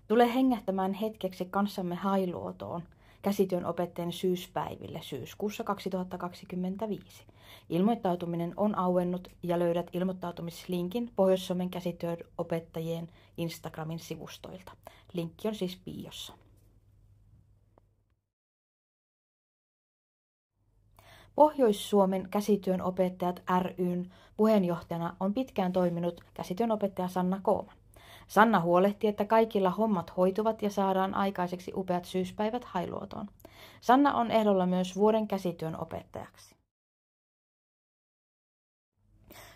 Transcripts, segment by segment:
Tule hengähtämään hetkeksi kanssamme Hailuotoon käsityön opettajan syyspäiville syyskuussa 2025. Ilmoittautuminen on auennut ja löydät ilmoittautumislinkin Pohjois-Suomen käsityön opettajien Instagramin sivustoilta. Linkki on siis biossa. Pohjois-Suomen käsityön opettajat ry:n puheenjohtajana on pitkään toiminut käsityön opettaja Sanna Kooman. Sanna huolehtii, että kaikilla hommat hoituvat ja saadaan aikaiseksi upeat syyspäivät Hailuotoon. Sanna on ehdolla myös vuoden käsityön opettajaksi.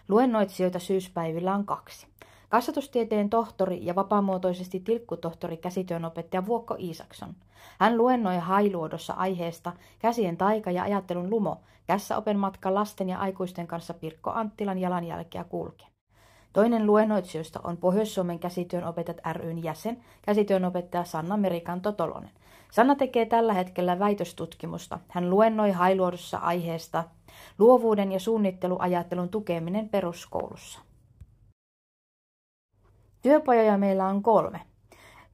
Luennoitsijoita syyspäivillä on 2. Kasvatustieteen tohtori ja vapaamuotoisesti tilkkutohtori käsityönopettaja Vuokko Iisakson. Hän luennoi Hailuodossa aiheesta Käsien taika ja ajattelun lumo, kässäopen matka lasten ja aikuisten kanssa Pirkko Anttilan jalanjälkeä kulken. Toinen luennoitsijoista on Pohjois-Suomen käsityönopettajat ry:n jäsen, käsityönopettaja Sanna Merikanto-Tolonen. Sanna tekee tällä hetkellä väitöstutkimusta. Hän luennoi Hailuodossa aiheesta luovuuden ja suunnitteluajattelun tukeminen peruskoulussa. Työpajoja meillä on 3.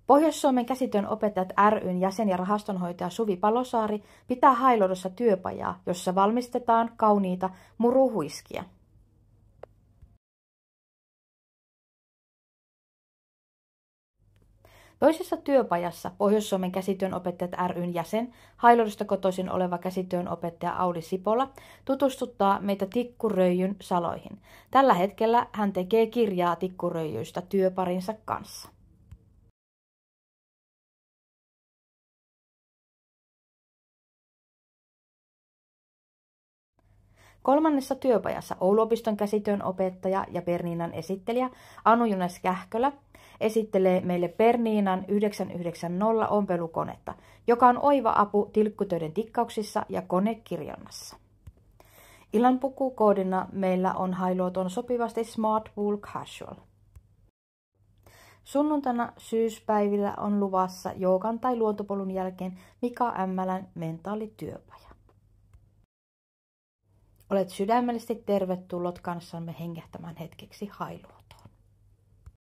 Pohjois-Suomen käsityön opettajat ry:n jäsen ja rahastonhoitaja Suvi Palosaari pitää Hailuodossa työpajaa, jossa valmistetaan kauniita muruhuiskia. Toisessa työpajassa Pohjois-Suomen käsityön opettajat ry:n jäsen, Hailuodosta kotoisin oleva käsityön opettaja Auli Sipola tutustuttaa meitä tikkuröijyn saloihin. Tällä hetkellä hän tekee kirjaa tikkuröijyistä työparinsa kanssa. Kolmannessa työpajassa Ouluopiston käsityön opettaja ja Berniinan esittelijä Anu Junes Kähkölä esittelee meille Berniinan 990 ompelukonetta, joka on oiva apu tilkkutöiden tikkauksissa ja konekirjonnassa. Illan pukukoodina meillä on Hailuoton sopivasti Smart Wool Casual. Sunnuntaina syyspäivillä on luvassa joogan tai luontopolun jälkeen Mika Ämmälän mentaalityöpaja. Olet sydämellisesti tervetullut kanssamme hengähtämään hetkeksi Hailuotoon.